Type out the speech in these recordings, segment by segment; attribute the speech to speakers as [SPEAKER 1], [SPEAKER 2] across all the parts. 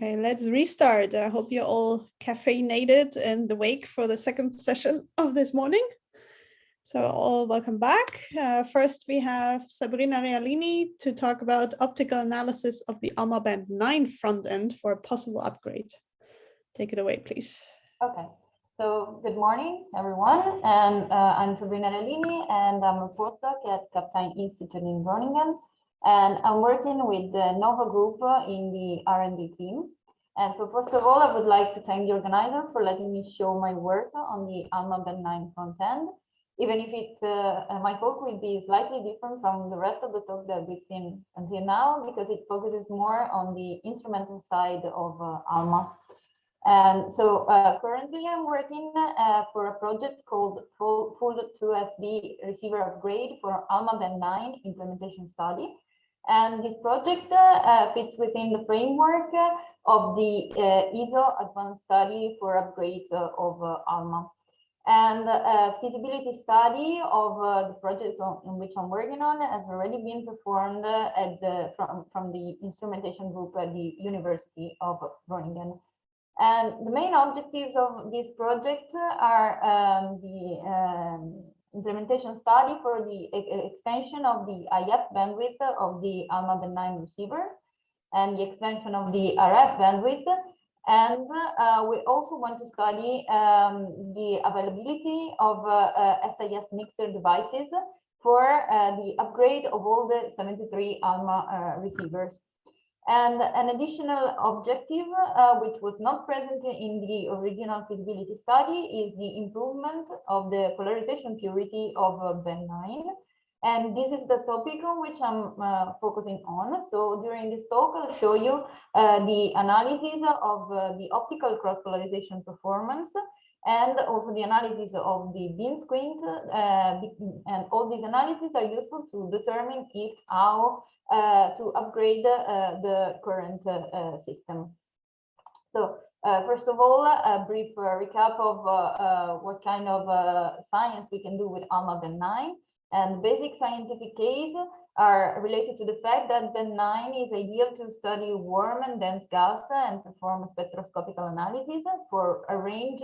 [SPEAKER 1] Okay, let's restart. I hope you're all caffeinated and awake for the second session of this morning. So all welcome back. First, we have Sabrina Realini to talk about optical analysis of the ALMA Band 9 front end for a possible upgrade. Take it away, please.
[SPEAKER 2] Okay, so good morning, everyone. And I'm Sabrina Realini, and I'm a postdoc at Kaptein Institute in Groningen. And I'm working with the NOVA group in the R&D team. And so first of all, I would like to thank the organizer for letting me show my work on the ALMA Band 9 front end, even if my talk will be slightly different from the rest of the talk that we've seen until now, because it focuses more on the instrumental side of ALMA. And so currently I'm working for a project called Full 2SD Receiver Upgrade for ALMA Band 9 implementation study. And this project fits within the framework of the ISO advanced study for upgrades of ALMA. And feasibility study of the project in which I'm working on has already been performed from the instrumentation group at the University of Groningen. And the main objectives of this project are the implementation study for the extension of the IF bandwidth of the ALMA Band 9 receiver and the extension of the RF bandwidth. And we also want to study the availability of SIS mixer devices for the upgrade of all the 73 ALMA receivers. And an additional objective, which was not present in the original feasibility study, is the improvement of the polarization purity of Band 9. And this is the topic on which I'm focusing on. So during this talk, I'll show you the analysis of the optical cross-polarization performance, and also the analysis of the beam squint, and all these analyses are useful to determine how to upgrade the current system. So first of all, a brief recap of what kind of science we can do with ALMA Band 9. And basic scientific case are related to the fact that Band 9 is ideal to study warm and dense gas and perform spectroscopical analysis for a range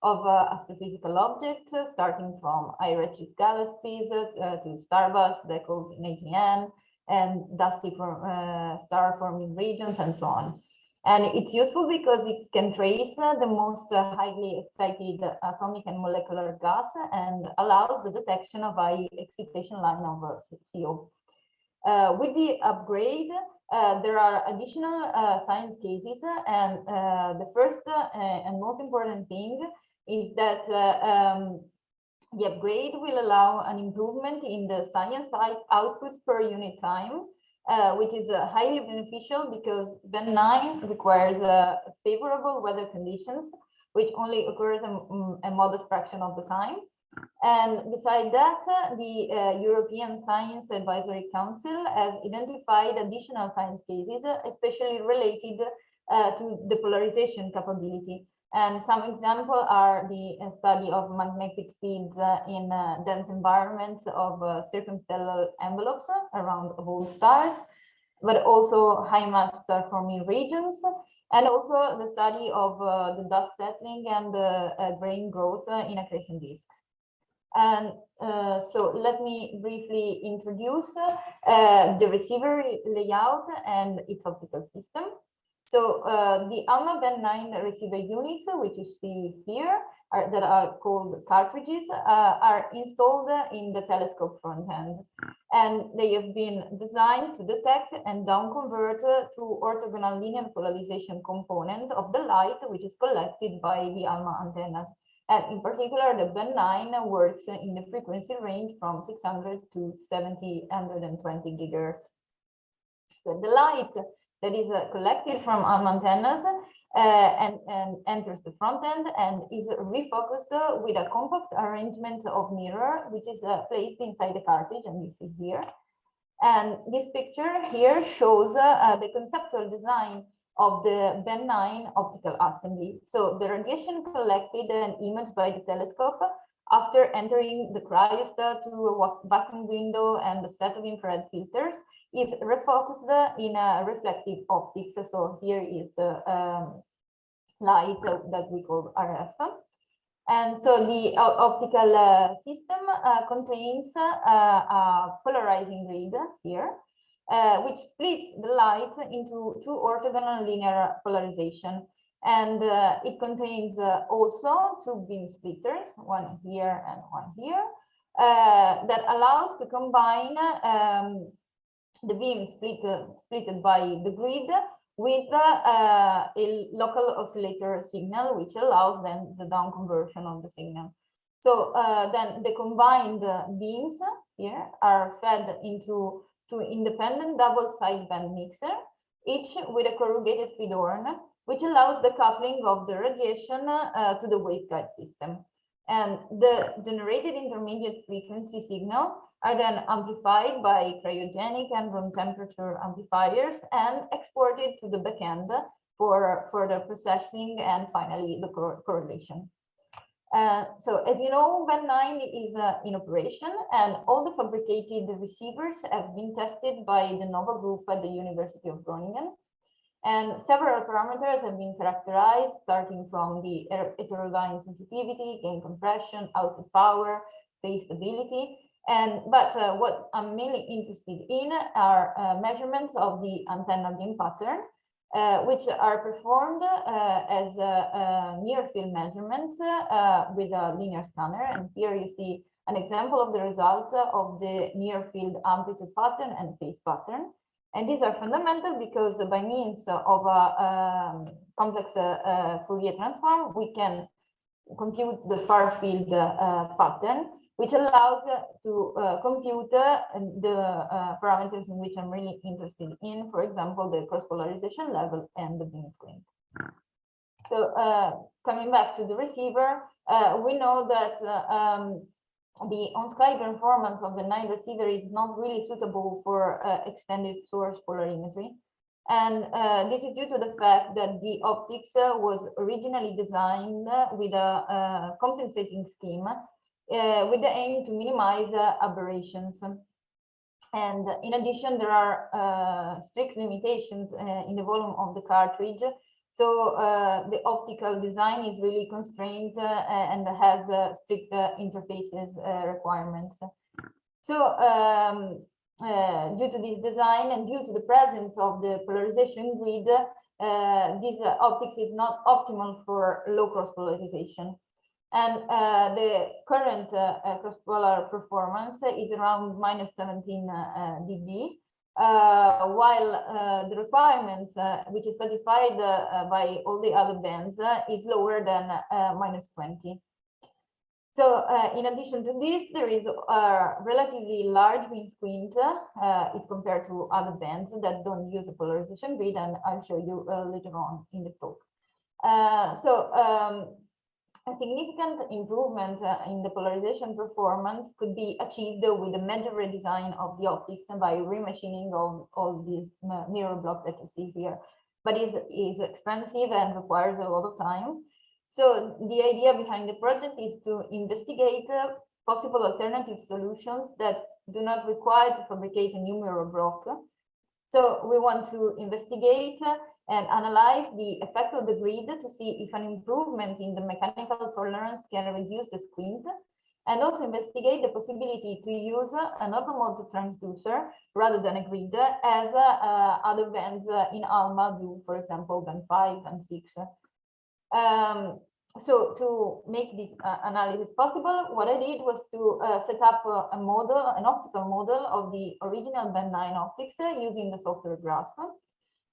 [SPEAKER 2] of astrophysical objects, starting from high-redshift galaxies to starburst, black holes in AGN, and dusty star-forming regions, and so on. And it's useful because it can trace the most highly excited atomic and molecular gas and allows the detection of high excitation line of CO. With the upgrade, there are additional science cases, and the first and most important thing is that the upgrade will allow an improvement in the science output per unit time, which is highly beneficial because Band 9 requires favorable weather conditions, which only occurs a modest fraction of the time. And beside that, the European Science Advisory Council has identified additional science cases, especially related to the polarization capability. And some examples are the study of magnetic fields in dense environments of circumstellar envelopes around old stars, but also high mass star-forming regions, and also the study of the dust settling and grain growth in accretion disks. And so let me briefly introduce the receiver layout and its optical system. So the ALMA Band 9 receiver units, which you see here, that are called cartridges, are installed in the telescope front end. And they have been designed to detect and down-convert through orthogonal linear polarization component of the light, which is collected by the ALMA antennas. And in particular, the Band 9 works in the frequency range from 600 to 720 gigahertz. So the light that is collected from ALMA antennas and enters the front end and is refocused with a compact arrangement of mirror, which is placed inside the cartridge, and you see here. And this picture here shows the conceptual design of the Band 9 optical assembly. So the radiation collected and imaged by the telescope after entering the cryostat through a vacuum window and a set of infrared filters, is refocused in a reflective optics. So here is the light that we call RF. And so the optical system contains a polarizing grid here, which splits the light into two orthogonal linear polarization. And it contains also two beam splitters, one here and one here, that allows to combine the beam splitted by the grid with a local oscillator signal, which allows then the down conversion of the signal. So then the combined beams here are fed into two independent double sideband mixer, each with a corrugated feed horn, which allows the coupling of the radiation to the waveguide system. And the generated intermediate frequency signal are then amplified by cryogenic and room temperature amplifiers and exported to the backend for further processing and finally the correlation. So as you know, Band 9 is in operation, and all the fabricated receivers have been tested by the NOVA group at the University of Groningen. And several parameters have been characterized, starting from the heterodyne sensitivity, gain compression, output power, phase stability. But what I'm mainly interested in are measurements of the antenna beam pattern, which are performed as near-field measurements with a linear scanner. And here you see an example of the result of the near-field amplitude pattern and phase pattern. And these are fundamental because by means of a complex Fourier transform, we can compute the far-field pattern, which allows to compute the parameters in which I'm really interested in, for example, the cross-polarization level and the beam squint. So coming back to the receiver, we know that the on-sky performance of the 9 receiver is not really suitable for extended source polarimetry. And this is due to the fact that the optics was originally designed with a compensating scheme with the aim to minimize aberrations. And in addition, there are strict limitations in the volume of the cartridge. So the optical design is really constrained and has strict interfaces requirements. So due to this design and due to the presence of the polarization grid, this optics is not optimal for low cross polarization. And the current cross-polar performance is around -17 dB. While the requirements, which is satisfied by all the other bands, is lower than -20. So in addition to this, there is a relatively large beam squint if compared to other bands that don't use a polarization grid, and I'll show you later on in this talk. A significant improvement in the polarization performance could be achieved with a major redesign of the optics by remachining of all these mirror blocks that you see here. But it is expensive and requires a lot of time. So the idea behind the project is to investigate possible alternative solutions that do not require to fabricate a new mirror block. So we want to investigate and analyze the effect of the grid to see if an improvement in the mechanical tolerance can reduce the squint, and also investigate the possibility to use an automode transducer rather than a grid, as other bands in ALMA do, for example, band 5 and 6. So to make this analysis possible, what I did was to set up a model, an optical model of the original band 9 optics using the software grasp.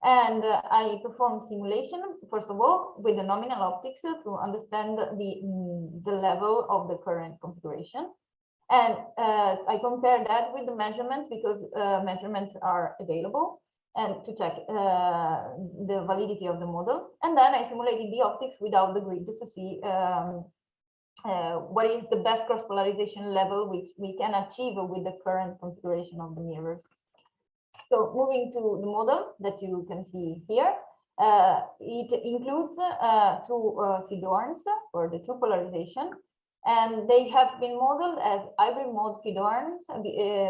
[SPEAKER 2] And I performed simulation, first of all, with the nominal optics to understand the level of the current configuration. And I compared that with the measurements because measurements are available, and to check the validity of the model. And then I simulated the optics without the grid to see what is the best cross-polarization level which we can achieve with the current configuration of the mirrors. So moving to the model that you can see here, it includes two feed horns for the two polarization. And they have been modeled as hybrid mode feed horns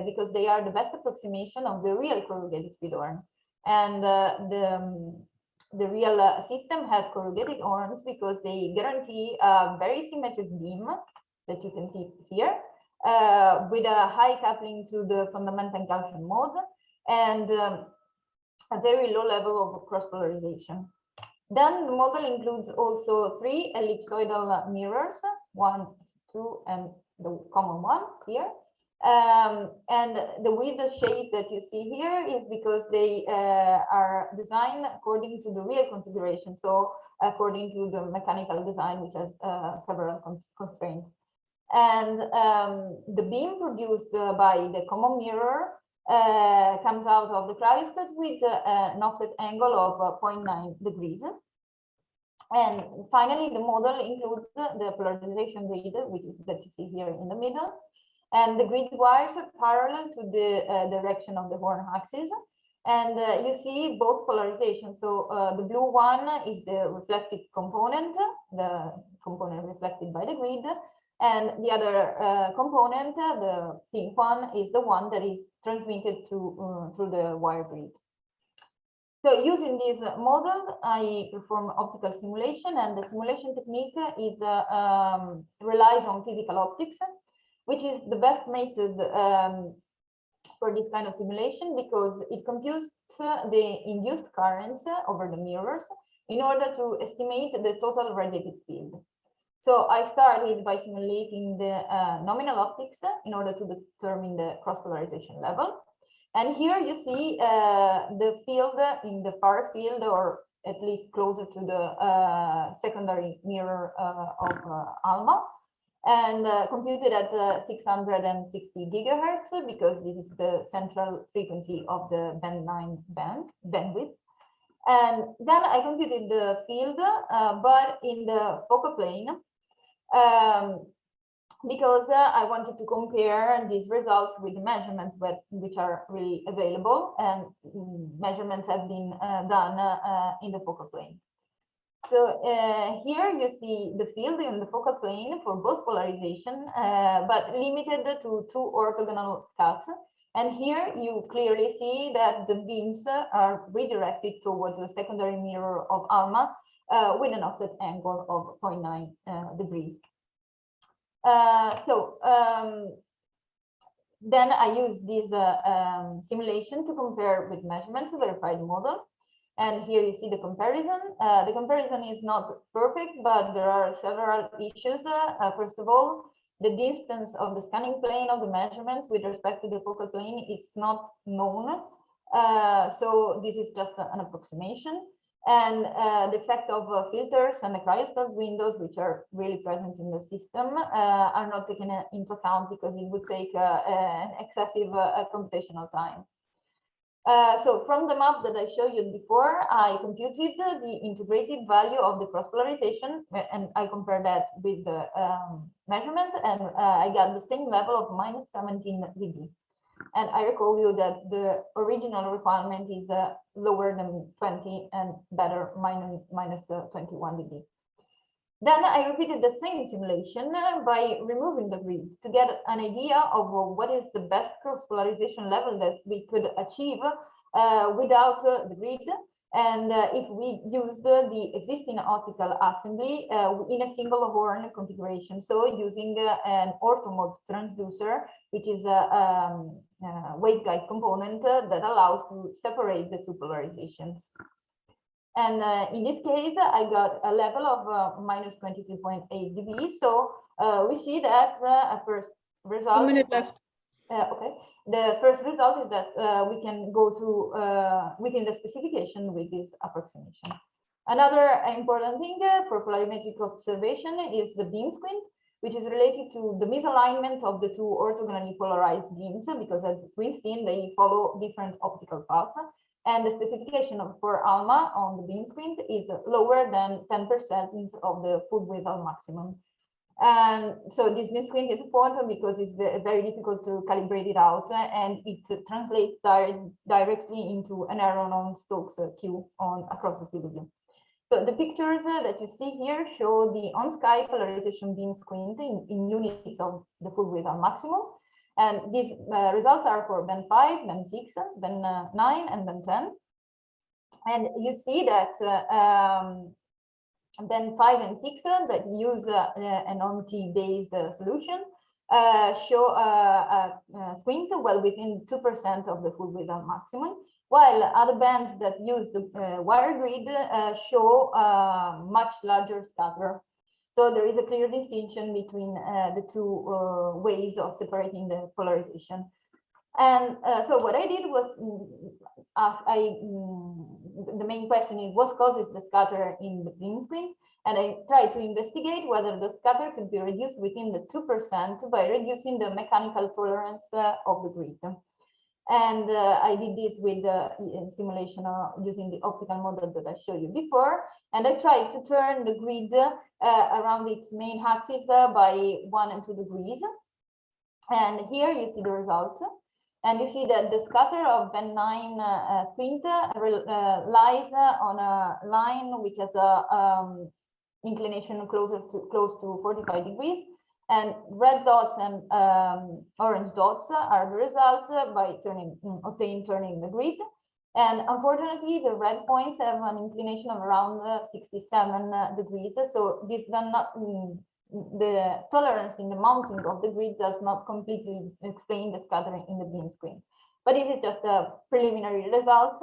[SPEAKER 2] because they are the best approximation of the real corrugated feed horn. And the real system has corrugated horns because they guarantee a very symmetric beam that you can see here, with a high coupling to the fundamental Gaussian mode and a very low level of cross polarization. Then the model includes also 3 ellipsoidal mirrors, 1, 2, and the common one here. And the width shape that you see here is because they are designed according to the real configuration. So according to the mechanical design, which has several constraints. And the beam produced by the common mirror comes out of the cryostat with an offset angle of 0.9 degrees. And finally, the model includes the polarization grid, which is that you see here in the middle, and the grid wires are parallel to the direction of the horn axis. And you see both polarizations. So the blue one is the reflected component, the component reflected by the grid. And the other component, the pink one, is the one that is transmitted to through the wire grid. So using this model, I perform optical simulation, and the simulation technique is relies on physical optics, which is the best method for this kind of simulation because it computes the induced currents over the mirrors in order to estimate the total radiated field. So I started by simulating the nominal optics in order to determine the cross-polarization level. And here you see the field in the far field, or at least closer to the secondary mirror of ALMA, and computed at 660 gigahertz because this is the central frequency of the band 9 bandwidth. And then I computed the field, but in the focal plane, because I wanted to compare these results with the measurements which are really available, and measurements have been done in the focal plane. So here you see the field in the focal plane for both polarization, but limited to 2 orthogonal cuts. And here you clearly see that the beams are redirected towards the secondary mirror of ALMA with an offset angle of 0.9 degrees. Then I use this simulation to compare with measurements to verified model. And here you see the comparison. The comparison is not perfect, but there are several issues. First of all, the distance of the scanning plane of the measurements with respect to the focal plane is not known. So this is just an approximation. And the effect of filters and the cryostat windows, which are really present in the system, are not taken into account because it would take an excessive computational time. So from the map that I showed you before, I computed the integrated value of the cross polarization, and I compared that with the measurement, and I got the same level of minus 17 dB. And I recall you that the original requirement is lower than 20 and better minus 21 dB. Then I repeated the same simulation by removing the grid to get an idea of what is the best cross polarization level that we could achieve without the grid. And if we used the existing optical assembly in a single horn configuration, so using an orthomode transducer, which is a waveguide component that allows to separate the 2 polarizations. And in this case, I got a level of minus 22.8 dB. So we see that a first result.
[SPEAKER 1] 1 minute left.
[SPEAKER 2] Okay. The first result is that we can go through within the specification with this approximation. Another important thing for polarimetric observation is the beam squint, which is related to the misalignment of the 2 orthogonally polarized beams, because as we've seen, they follow different optical paths. And the specification for ALMA on the beam squint is lower than 10% of the full width of maximum. And so this beam squint is important because it's very difficult to calibrate it out, and it translates directly into an error on Stokes Q across the field of view. So the pictures that you see here show the on-sky polarization beam squint in units of the full width and maximum. And these results are for band 5, band 6, band 9, and band 10. And you see that band 5 and 6 that use an OMT-based solution show a squint well within 2% of the full width and maximum, while other bands that use the wire grid show much larger scatter. So there is a clear distinction between the two ways of separating the polarization. And so what I did was the main question is what causes the scatter in the beam squint, and I tried to investigate whether the scatter could be reduced within the 2% by reducing the mechanical tolerance of the grid. And I did this with the simulation using the optical model that I showed you before. And I tried to turn the grid around its main axis by 1 and 2 degrees. And here you see the result. And you see that the scatter of band 9 squint lies on a line which has a inclination close to 45 degrees. And red dots and orange dots are the results by turning the grid. And unfortunately, the red points have an inclination of around 67 degrees. So this does not the tolerance in the mounting of the grid does not completely explain the scattering in the beam squint. But this is just a preliminary result.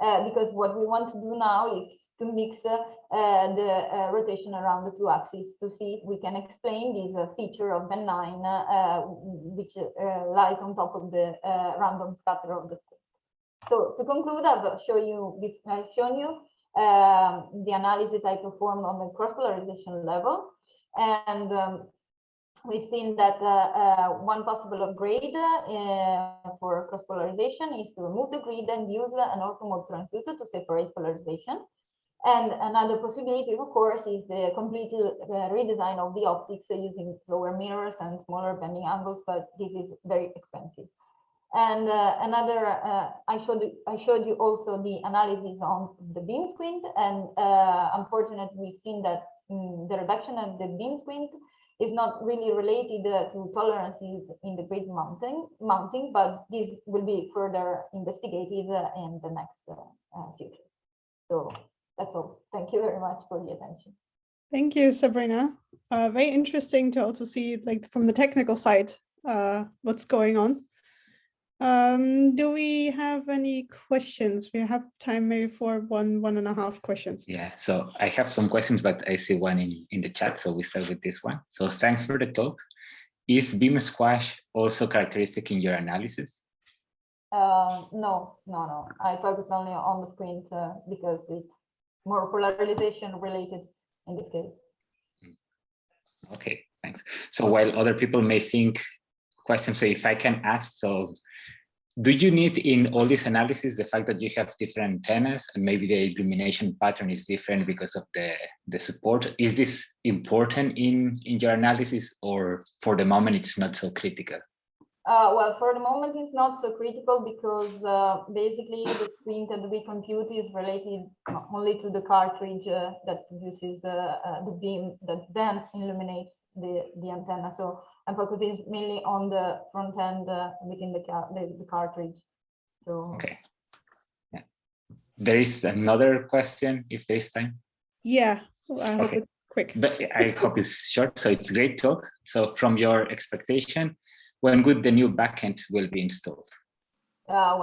[SPEAKER 2] Because what we want to do now is to mix the rotation around the two axes to see if we can explain this feature of band 9, which lies on top of the random scatter of the squint. So to conclude, I've shown you the analysis I performed on the cross-polarization level, and we've seen that one possible upgrade for cross-polarization is to remove the grid and use an orthomode transducer to separate polarization. And another possibility, of course, is the complete redesign of the optics using lower mirrors and smaller bending angles, but this is very expensive. And I showed you also the analysis on the beam squint, and unfortunately, we've seen that the reduction of the beam squint is not really related to tolerances in the grid mounting, but this will be further investigated in the next future. So that's all. Thank you very much for the attention.
[SPEAKER 1] Thank you, Sabrina. Very interesting to also see, like, from the technical side, what's going on. Do we have any questions? We have time maybe for one and a half questions.
[SPEAKER 3] Yeah, so I have some questions, but I see one in the chat, so we start with this one. So thanks for the talk. Is beam squash also characteristic in your analysis?
[SPEAKER 2] No. I focus only on the squint because it's more polarization related in this case.
[SPEAKER 3] Okay, thanks. So while other people may think questions, so if I can ask, so do you need in all this analysis the fact that you have different antennas and maybe the illumination pattern is different because of the support? Is this important in your analysis, or for the moment it's not so critical?
[SPEAKER 2] Well, for the moment it's not so critical because basically the squint that we compute is related only to the cartridge that produces the beam that then illuminates the antenna. So I'm focusing mainly on the front end within the cartridge. So
[SPEAKER 3] okay. Yeah. There is another question if there is time.
[SPEAKER 1] Yeah, I hope
[SPEAKER 3] okay.
[SPEAKER 1] it's quick.
[SPEAKER 3] But I hope it's short. So it's great talk. So from your expectation, when would the new backend will be installed?
[SPEAKER 2] Well,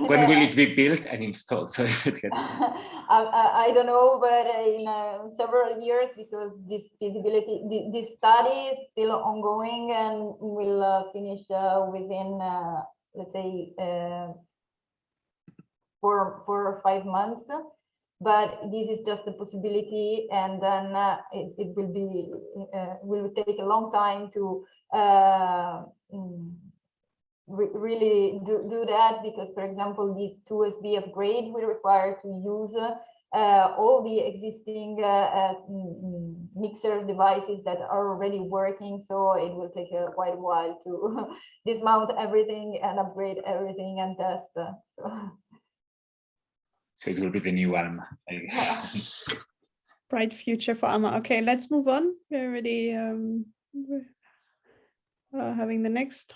[SPEAKER 3] when will it be built and installed? So if it gets...
[SPEAKER 2] I don't know, but in several years, because this feasibility, this study is still ongoing and will finish within, let's say, 4 or 5 months. But this is just a possibility, and then it will be will take a long time to really do that, because, for example, this 2SB upgrade will require to use all the existing mixer devices that are already working. So it will take quite a while to dismount everything and upgrade everything and test.
[SPEAKER 3] So it will be the new ALMA, I guess.
[SPEAKER 1] bright future for ALMA. Okay, let's move on. We're already having the next